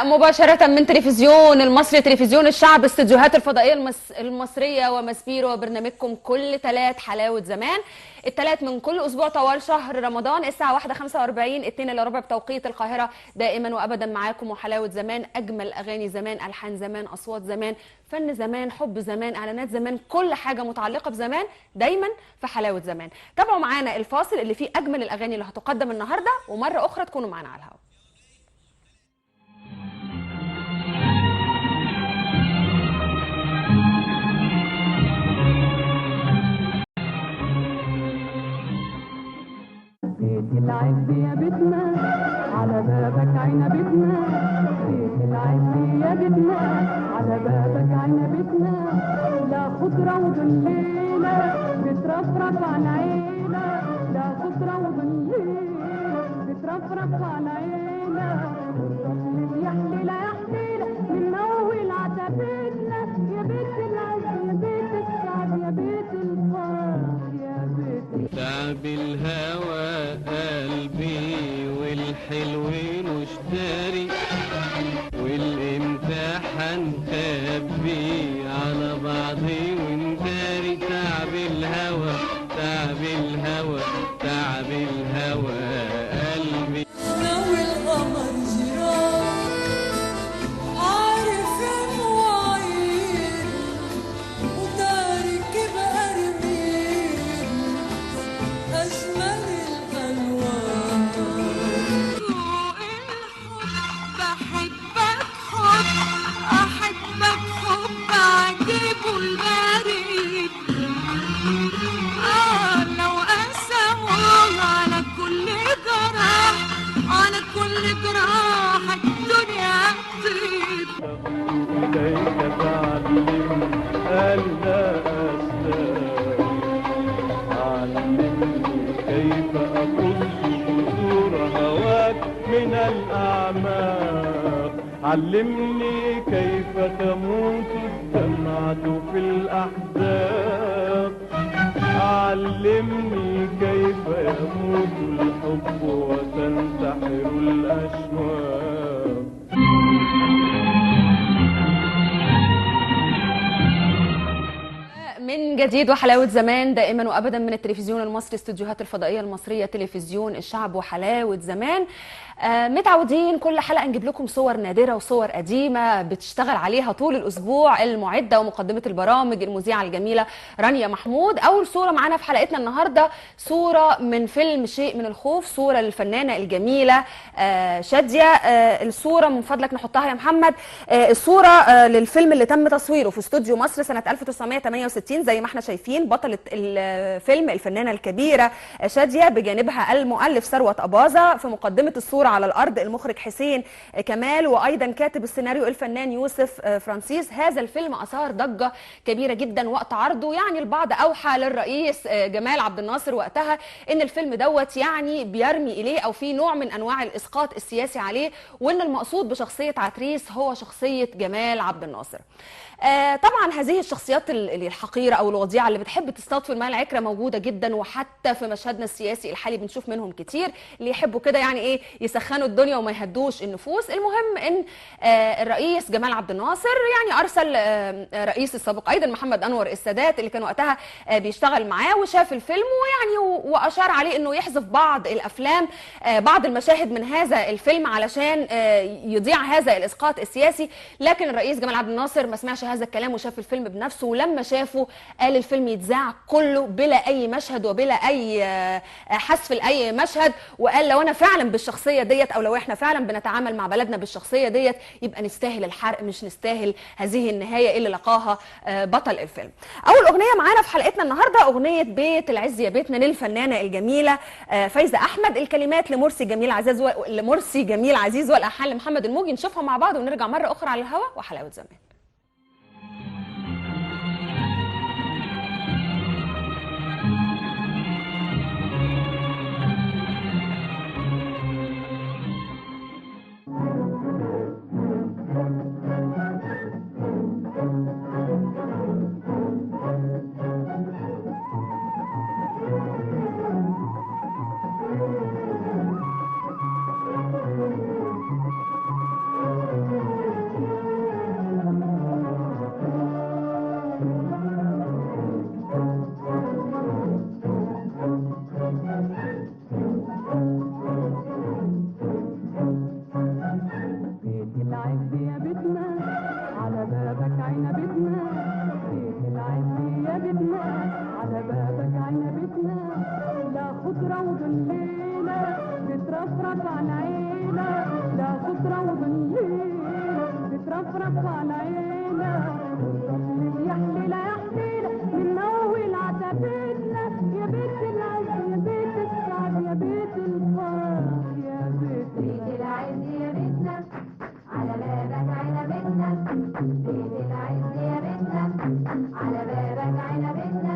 مباشرة من تلفزيون المصري، تلفزيون الشعب، استديوهات الفضائية المصرية ومسبيرو، وبرنامجكم كل تلات حلاوة زمان. التلات من كل أسبوع طوال شهر رمضان الساعة 1:45 2:15 بتوقيت القاهرة، دائما وأبدا معاكم وحلاوة زمان. أجمل أغاني زمان، ألحان زمان، أصوات زمان، فن زمان، حب زمان، إعلانات زمان، كل حاجة متعلقة بزمان دايما في حلاوة زمان. تابعوا معانا الفاصل اللي فيه أجمل الأغاني اللي هتقدم النهاردة، ومرة أخرى تكونوا معانا على الهواء. بيت العز يا بيتنا، على بابك عنبتنا. بيت العز يا بيتنا، على بابك عنبتنا. لا خضرة وظليلة بترفرف عن عينا، لا خضرة وظليلة بترفرف عن عينا. الرمل يا حليلة يا حليلة من أول عتبتنا. يا بيت العز يا بيت السعد يا بيت الفرح يا بيت تعب الهوى قلبي والحلو مشتري، والامتحان خبي على بعضي ونداري. تعب الهوى تعب الهوى تعب الهوى قلبي. أنا والقمر جيران، عارف مواعيد وتارك بقربين أجمل الألوان. ذوق الحب بحبك حب، أحبك حب عجيب والغريب. لو قسموه على كل جراح، على كل جراح الدنيا تطيب. إليك تعلم ألا أستاهل، علمني كيف أقص جذور هواك من الأعماق. علمني كيف تموت الدمعة في الأحزاب. علمني كيف يموت الحب وتنتحر الأشواق. من جديد وحلاوة زمان دائما وأبدا من التلفزيون المصري، استديوهات الفضائية المصرية، تلفزيون الشعب وحلاوة زمان. متعودين كل حلقة نجيب لكم صور نادرة وصور قديمة بتشتغل عليها طول الأسبوع المعدة ومقدمة البرامج المذيعة الجميلة رانيا محمود. أول صورة معانا في حلقتنا النهاردة صورة من فيلم شيء من الخوف، صورة للفنانة الجميلة شادية. الصورة من فضلك نحطها يا محمد. الصورة للفيلم اللي تم تصويره في استوديو مصر سنة 1968 زي ما احنا شايفين. بطلة الفيلم الفنانة الكبيرة شادية، بجانبها المؤلف ثروت أباظة، في مقدمة الصورة على الأرض المخرج حسين كمال، وأيضا كاتب السيناريو الفنان يوسف فرانسيس. هذا الفيلم أثار ضجة كبيرة جدا وقت عرضه، يعني البعض أوحى للرئيس جمال عبد الناصر وقتها إن الفيلم دوت يعني بيرمي إليه أو في نوع من أنواع الإسقاط السياسي عليه، وإن المقصود بشخصية عتريس هو شخصية جمال عبد الناصر. طبعا هذه الشخصيات الحقيره او الوضيعه اللي بتحب تصطاد في الماء العكره موجوده جدا، وحتى في مشهدنا السياسي الحالي بنشوف منهم كتير اللي يحبوا كده يعني ايه يسخنوا الدنيا وما يهدوش النفوس. المهم ان الرئيس جمال عبد الناصر يعني ارسل رئيس السابق ايضا محمد انور السادات اللي كان وقتها بيشتغل معاه، وشاف الفيلم ويعني واشار عليه انه يحذف بعض الافلام، بعض المشاهد من هذا الفيلم علشان يضيع هذا الاسقاط السياسي. لكن الرئيس جمال عبد الناصر ما سمعش هذا الكلام وشاف الفيلم بنفسه، ولما شافه قال الفيلم يتذاع كله بلا اي مشهد وبلا اي حذف لاي مشهد، وقال لو انا فعلا بالشخصيه ديت او لو احنا فعلا بنتعامل مع بلدنا بالشخصيه ديت يبقى نستاهل الحرق، مش نستاهل هذه النهايه اللي لقاها بطل الفيلم. اول اغنيه معانا في حلقتنا النهارده اغنيه بيت العز يا بيتنا للفنانه الجميله فايزه احمد. الكلمات لمرسي جميل عزيز والالحان لمحمد الموجي. نشوفها مع بعض ونرجع مره اخرى على الهواء وحلاوه زمان. على عينا لا خضرة وظليلة بترفرف على عينا والطفل يحليلة يحليلة من أول عتبتنا يا بيت العز يا بيت السعد يا بيت الفرح يا بيت العز يا بيتنا على بابك عنبتنا بيت العز يا بيتنا على بابك عنبتنا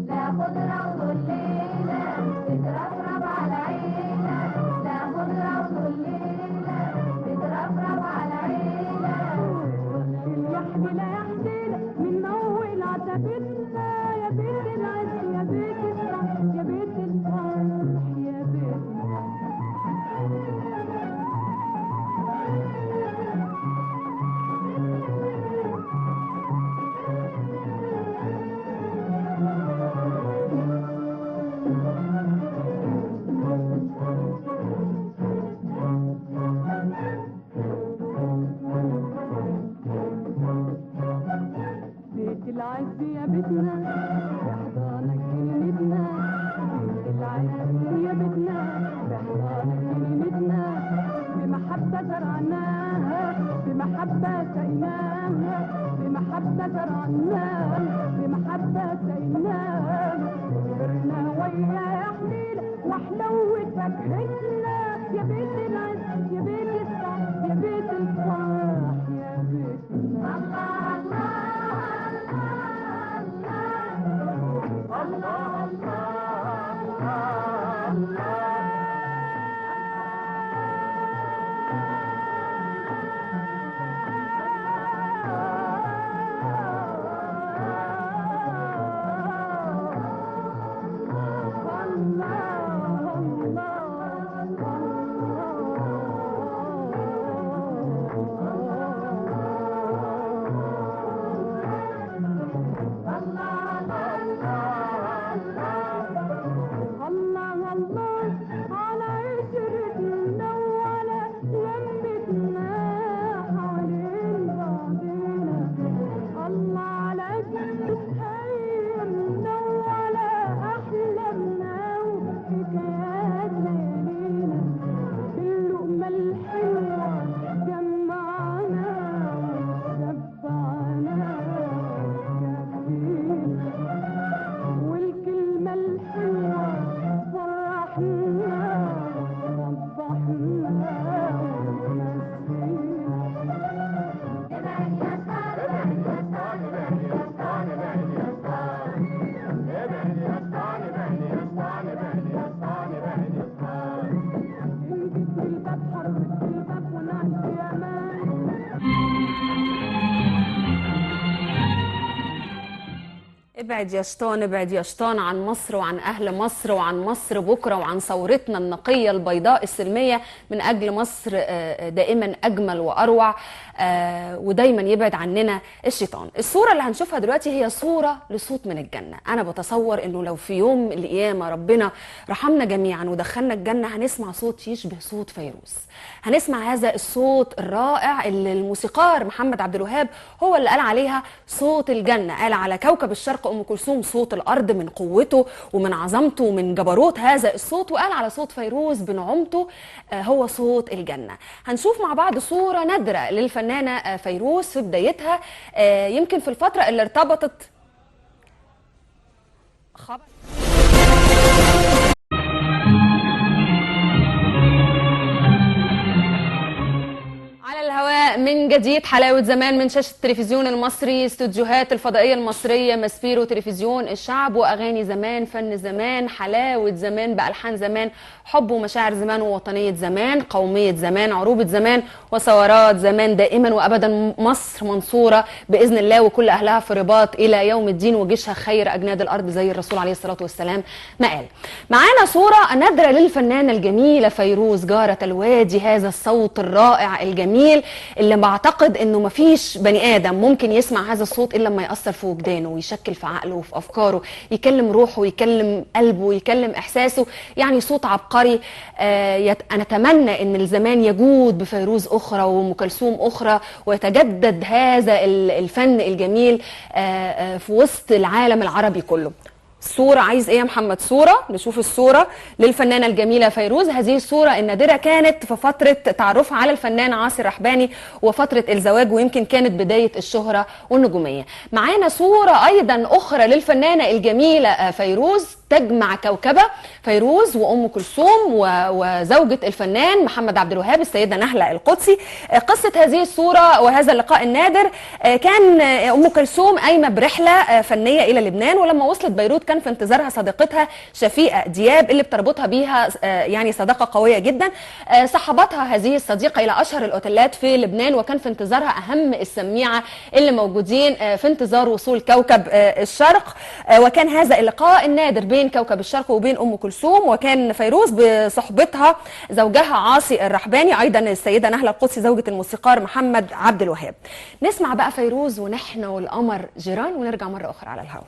لا خضرة وظليلة بترفرف على عينا لا خضرة وظليلة بترفرف على عينا يحليلة يحليلة من أول عتبتنا يا بيت العز يا بيت السعد يا بيت الفرح يا بيت بيت العز يا بيتنا بحضانك كلمتنا بيت العز يا بيتنا بحضانك كلمتنا بمحبة زرعناها بمحبة سقيناها بمحبة زرعناها بمحبة سقيناها كبرنا ويا حليلة وحلوة فاكهتنا يا بيت العز يا بيت السعد يا بيت الفرح يا بيتنا ابعد يا شيطان ابعد يا شيطان عن مصر وعن أهل مصر وعن مصر بكرة وعن ثورتنا النقية البيضاء السلمية من أجل مصر دائما أجمل وأروع، ودايما يبعد عننا الشيطان. الصورة اللي هنشوفها دلوقتي هي صورة لصوت من الجنة. أنا بتصور إنه لو في يوم من القيامة ربنا رحمنا جميعا ودخلنا الجنة هنسمع صوت يشبه صوت فيروز. هنسمع هذا الصوت الرائع اللي الموسيقار محمد عبد الوهاب هو اللي قال عليها صوت الجنة. قال على كوكب الشرق أم كلثوم صوت الأرض من قوته ومن عظمته ومن جبروت هذا الصوت، وقال على صوت فيروز بنعومته هو صوت الجنة. هنشوف مع بعض صورة نادرة للفنانة فيروز في بدايتها، يمكن في الفترة اللي ارتبطت خبر على الهواء من جديد حلاوة زمان من شاشة التلفزيون المصري، استوديوهات الفضائية المصرية، ماسبيرو تلفزيون الشعب، وأغاني زمان، فن زمان، حلاوة زمان بألحان زمان، حب ومشاعر زمان، ووطنية زمان، قومية زمان، عروبة زمان، وثورات زمان. دائما وأبدا مصر منصورة بإذن الله وكل أهلها في رباط إلى يوم الدين، وجيشها خير أجناد الأرض زي الرسول عليه الصلاة والسلام ما قال. معانا صورة نادرة للفنانة الجميلة فيروز جارة الوادي، هذا الصوت الرائع الجميل اللي بعتقد انه مفيش بني ادم ممكن يسمع هذا الصوت الا لما ياثر في وجدانه ويشكل في عقله وفي افكاره، يكلم روحه ويكلم قلبه ويكلم احساسه. يعني صوت عبقري. انا اتمنى ان الزمان يجود بفيروز اخرى وام كلثوم اخرى، ويتجدد هذا الفن الجميل في وسط العالم العربي كله. صورة، عايز ايه يا محمد؟ صورة، نشوف الصورة للفنانة الجميلة فيروز. هذه الصورة النادرة كانت في فترة تعرفها على الفنان عاصي الرحباني وفترة الزواج، ويمكن كانت بداية الشهرة والنجومية. معانا صورة أيضا أخرى للفنانة الجميلة فيروز تجمع كوكبة، فيروز وأم كلثوم وزوجة الفنان محمد عبد الوهاب السيدة نهلة القدسي. قصة هذه الصورة وهذا اللقاء النادر، كان أم كلثوم قايمة برحلة فنية إلى لبنان، ولما وصلت بيروت كان في انتظارها صديقتها شفيقة دياب اللي بتربطها بيها يعني صداقة قوية جدا. صحبتها هذه الصديقة إلى أشهر الأوتيلات في لبنان، وكان في انتظارها أهم السميعة اللي موجودين في انتظار وصول كوكب الشرق. وكان هذا اللقاء النادر بين كوكب الشرق وبين أم كلثوم، وكان فيروز بصحبتها زوجها عاصي الرحباني، أيضا السيدة نهلة القدسي زوجة الموسيقار محمد عبد الوهاب. نسمع بقى فيروز ونحن والقمر جيران، ونرجع مرة أخرى على الهواء.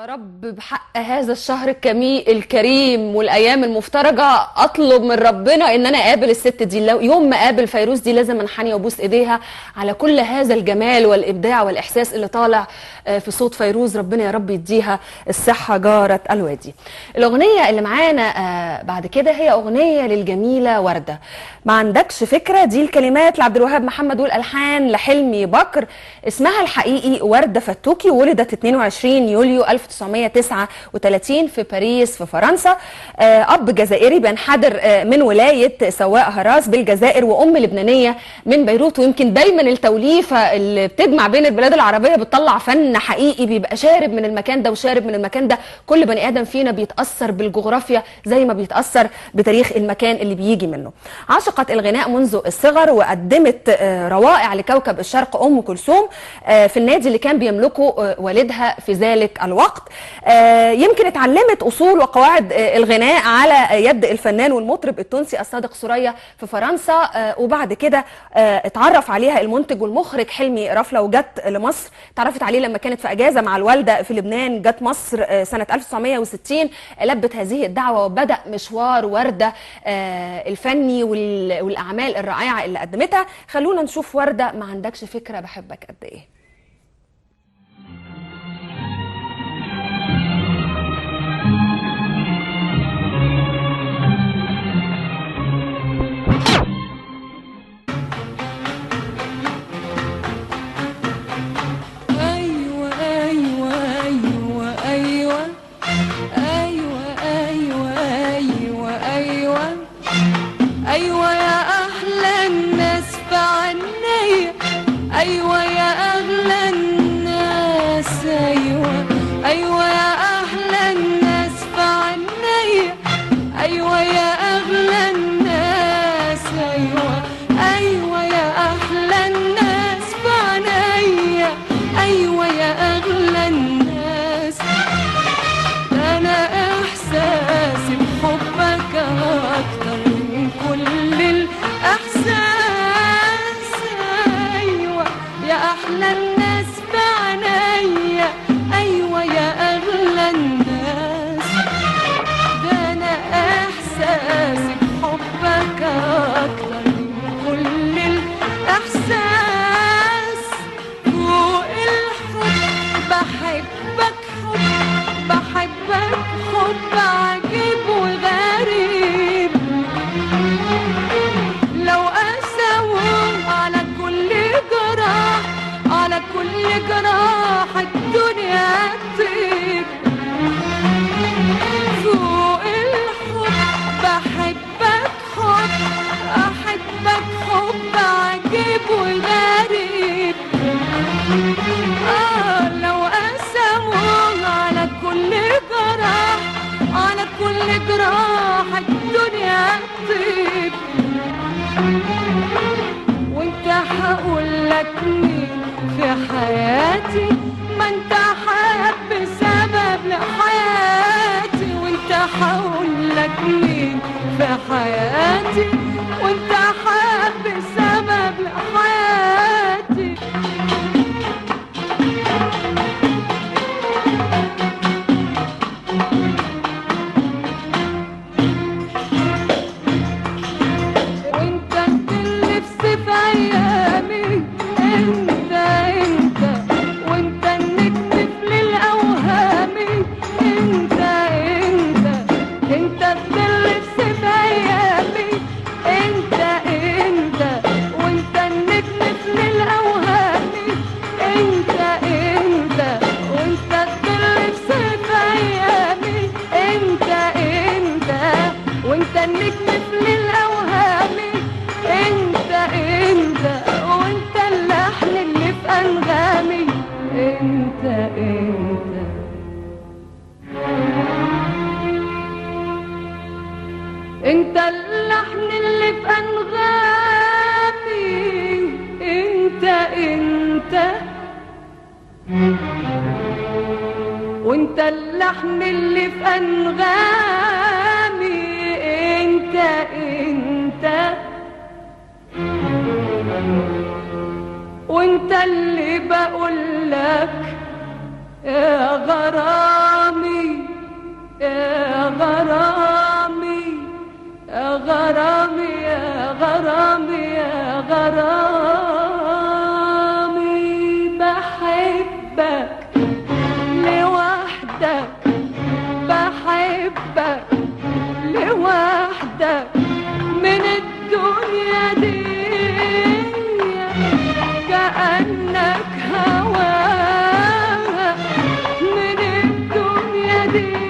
رب بحق هذا الشهر الكريم والايام المفترجه اطلب من ربنا ان انا اقابل الست دي. لو يوم ما اقابل فيروز دي لازم انحني وابوس ايديها على كل هذا الجمال والابداع والاحساس اللي طالع في صوت فيروز. ربنا يا رب يديها الصحه جاره الوادي. الاغنيه اللي معانا بعد كده هي اغنيه للجميله ورده. ما عندكش فكره، دي الكلمات لعبد الوهاب محمد والالحان لحلمي بكر. اسمها الحقيقي ورده فتوكي، ولدت 22 يوليو 1969 1930 في باريس في فرنسا. أب جزائري بينحدر من ولاية سواء هراس بالجزائر، وأم لبنانية من بيروت. ويمكن دايما التوليفة اللي بتجمع بين البلاد العربية بتطلع فن حقيقي بيبقى شارب من المكان ده وشارب من المكان ده. كل بني آدم فينا بيتأثر بالجغرافيا زي ما بيتأثر بتاريخ المكان اللي بيجي منه. عشقت الغناء منذ الصغر، وقدمت روائع لكوكب الشرق أم كلثوم في النادي اللي كان بيملكه والدها في ذلك الوقت. يمكن اتعلمت أصول وقواعد الغناء على يد الفنان والمطرب التونسي الصادق سرية في فرنسا، وبعد كده اتعرف عليها المنتج والمخرج حلمي رفلة وجت لمصر. اتعرفت عليه لما كانت في أجازة مع الوالدة في لبنان، جت مصر سنة 1960، لبت هذه الدعوة وبدأ مشوار وردة الفني والأعمال الرائعة اللي قدمتها. خلونا نشوف وردة ما عندكش فكرة بحبك قد إيه. أيوة يا أحلى الناس في عناية، أيوة يا أغلى الناس، أيوة أيوة يا أحلى الناس في عناية، أيوة يا أغلى الناس، أيوة أيوة يا أحلى الناس في عناية، أيوة يا أغلى الناس. أنا إحساسي بحبك أكتر كل الإحساس، أيوة يا أحلى الناس بعناية، أيوة يا أغلى الناس. ده أنا إحساسي بحبك أكتر من كل الإحساس. فوق الحب بحبك حب، بحبك حب عجيب وغريب. لو أساوم على كل جراح، على كل جراح الدنيا تطيب. فوق الحب بحبك حب، أحبك حب عجيب وغريب. لو أساوم على كل جراح، على كل جراح الدنيا تطيب. وانت هقولك مين في حياتي، ما انت حب سبب لحياتي. وانت هقولك مين في حياتي، وانت حب سبب لحياتي. انت اللحن اللي في انغامي، انت وانت اللحن اللي في انغامي، انت وانت اللي بقول لك يا غرامي، يا غرامي، يا غرامي، يا غرامي، يا غرامي. بحبك لوحدك، بحبك لوحدك من الدنيا دي، كأنك هواها من الدنيا دي.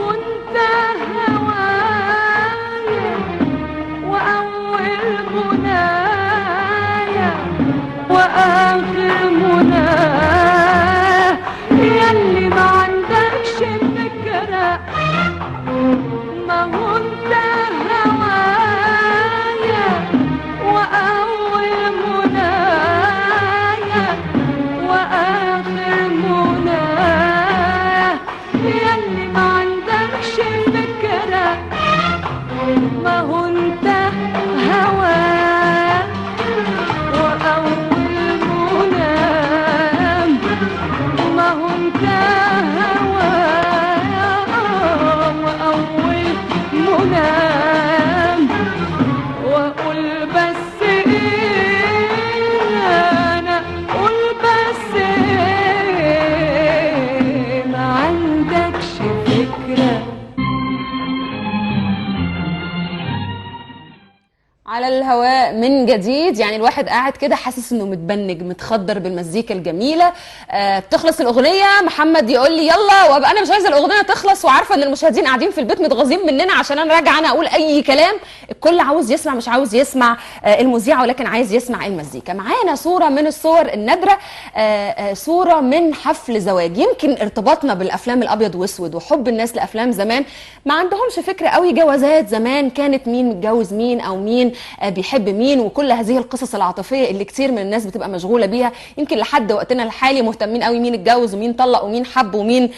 هنت هوايا وأول منايا وآخر منايا ياللي ما عندكش فكرة ما هنت هوايا وأول منايا وآخر منايا ياللي ما عندكش فكرة ما هنت هوايا وأول منام ما هنت هوايا وأول منام وأقول بس إيه أنا أقول بس إيه ما عندكش فكرة. على الهواء من جديد، يعني الواحد قاعد كده حاسس انه متبنج متخدر بالمزيكا الجميله. بتخلص الاغنيه محمد يقول لي يلا، وابقى انا مش عايزه الاغنيه تخلص وعارفه ان المشاهدين قاعدين في البيت متغاظين مننا عشان انا راجعه انا اقول اي كلام. الكل عاوز يسمع، مش عاوز يسمع المذيعه ولكن عايز يسمع المزيكا. معانا صوره من الصور النادره، صوره من حفل زواج. يمكن ارتباطنا بالافلام الابيض واسود وحب الناس لافلام زمان ما عندهمش فكره قوي جوازات زمان كانت مين متجوز مين او مين بيحب مين، وكل هذه القصص العاطفيه اللي كتير من الناس بتبقى مشغوله بيها. يمكن لحد وقتنا الحالي مهتمين قوي مين اتجوز ومين طلق ومين حب ومين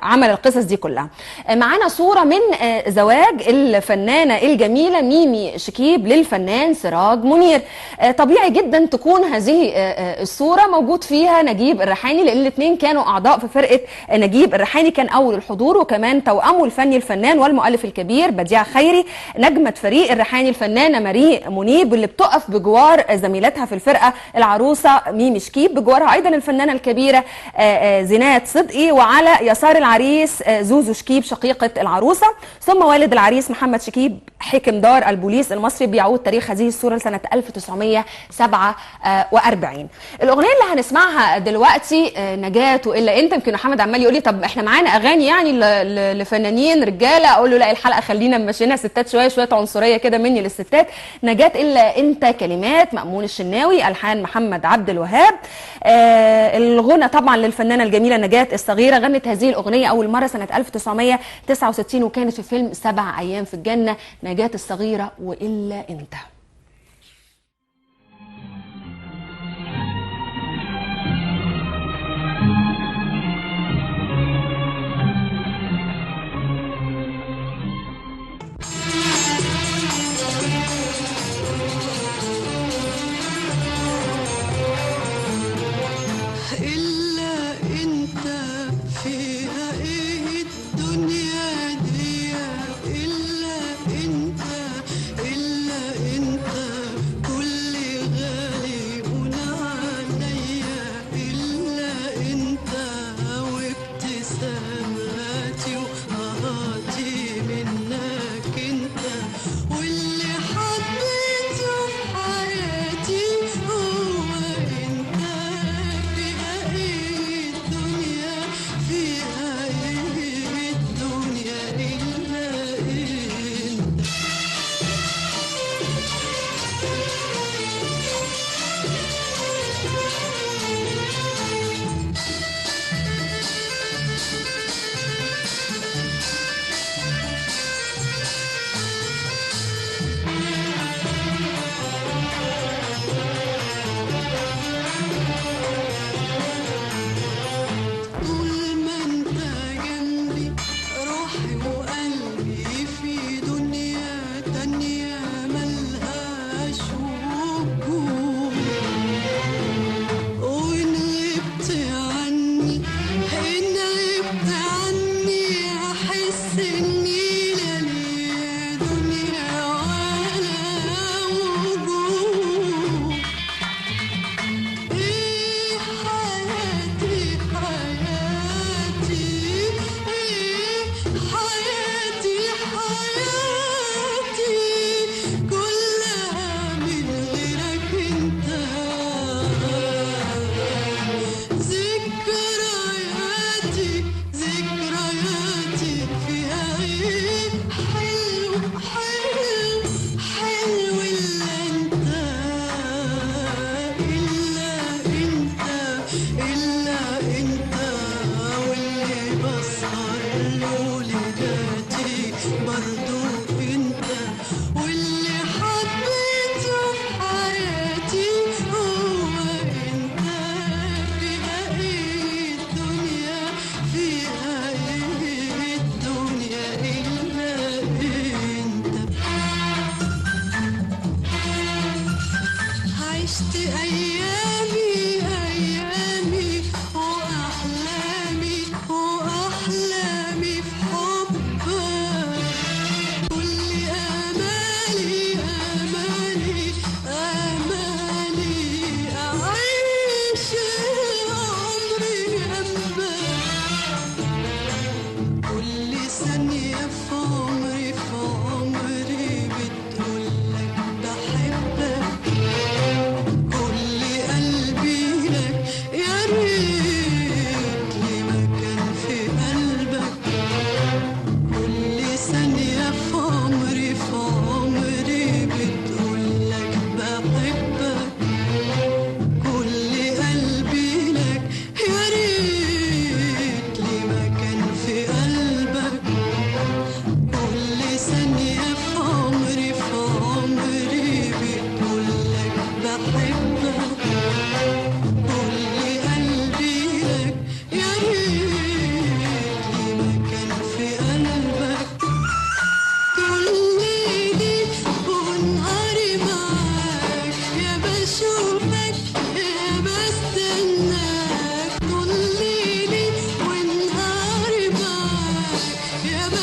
عمل القصص دي كلها. معانا صوره من زواج الفنانه الجميله ميمي شكيب للفنان سراج منير. طبيعي جدا تكون هذه الصوره موجود فيها نجيب الريحاني، لان الاثنين كانوا اعضاء في فرقه نجيب الريحاني، كان اول الحضور، وكمان توأمه الفني الفنان والمؤلف الكبير بديع خيري. نجمه فريق الريحاني الفنانه ماري منيب اللي بتقف بجوار زميلتها في الفرقه العروسه ميمي شكيب، بجوارها ايضا الفنانه الكبيره زينات صدقي، وعلى يسار العريس زوزو شكيب شقيقه العروسه، ثم والد العريس محمد شكيب حكم دار البوليس المصري. بيعود تاريخ هذه الصوره لسنه 1947. الاغنيه اللي هنسمعها دلوقتي نجاة والا انت. يمكن محمد عمال يقول لي طب احنا معانا اغاني يعني لفنانين رجاله، اقول له لا الحلقه خلينا ماشيينها ستات شويه عنصريه كده مني للستات. نجاة الا انت كلمات مأمون الشناوي، الحان محمد عبد الوهاب. الغنى طبعا للفنانه الجميله نجاة الصغيره. غنت هذه الاغنيه اول مره سنه 1969 وكانت في فيلم 7 أيام في الجنه. نجاة الصغيره والا انت. حياتي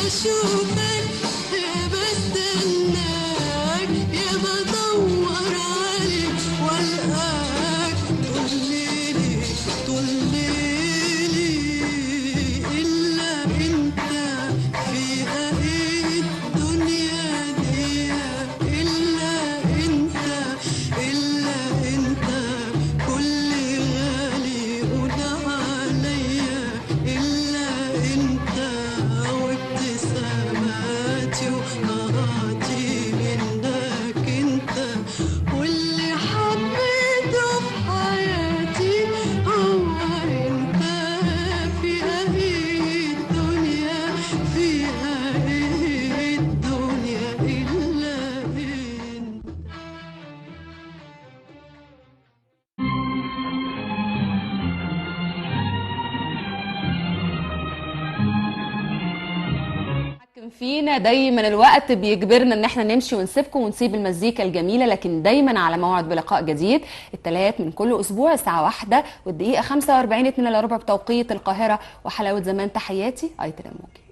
اشوفك يا بستناك يا بدور عليك والقاك طول ليلي طول ليلي الا انت فيها ايه الدنيا دي الا انت الا انت كل غالي قول عليا الا انت وابتساماتي ونهاراتي منك انت واللي حبيته في حياتي هو انت فيها ايه الدنيا فيها ايه الدنيا الا انت. حكم فينا دايما الوقت بيجبرنا ان احنا نمشي ونسيبكم ونسيب المزيكا الجميله، لكن دايما على موعد بلقاء جديد الثلاث من كل اسبوع الساعه 1 والدقيقه 45 2 الا ربع بتوقيت القاهره. وحلاوه زمان تحياتي ايتن الموجي.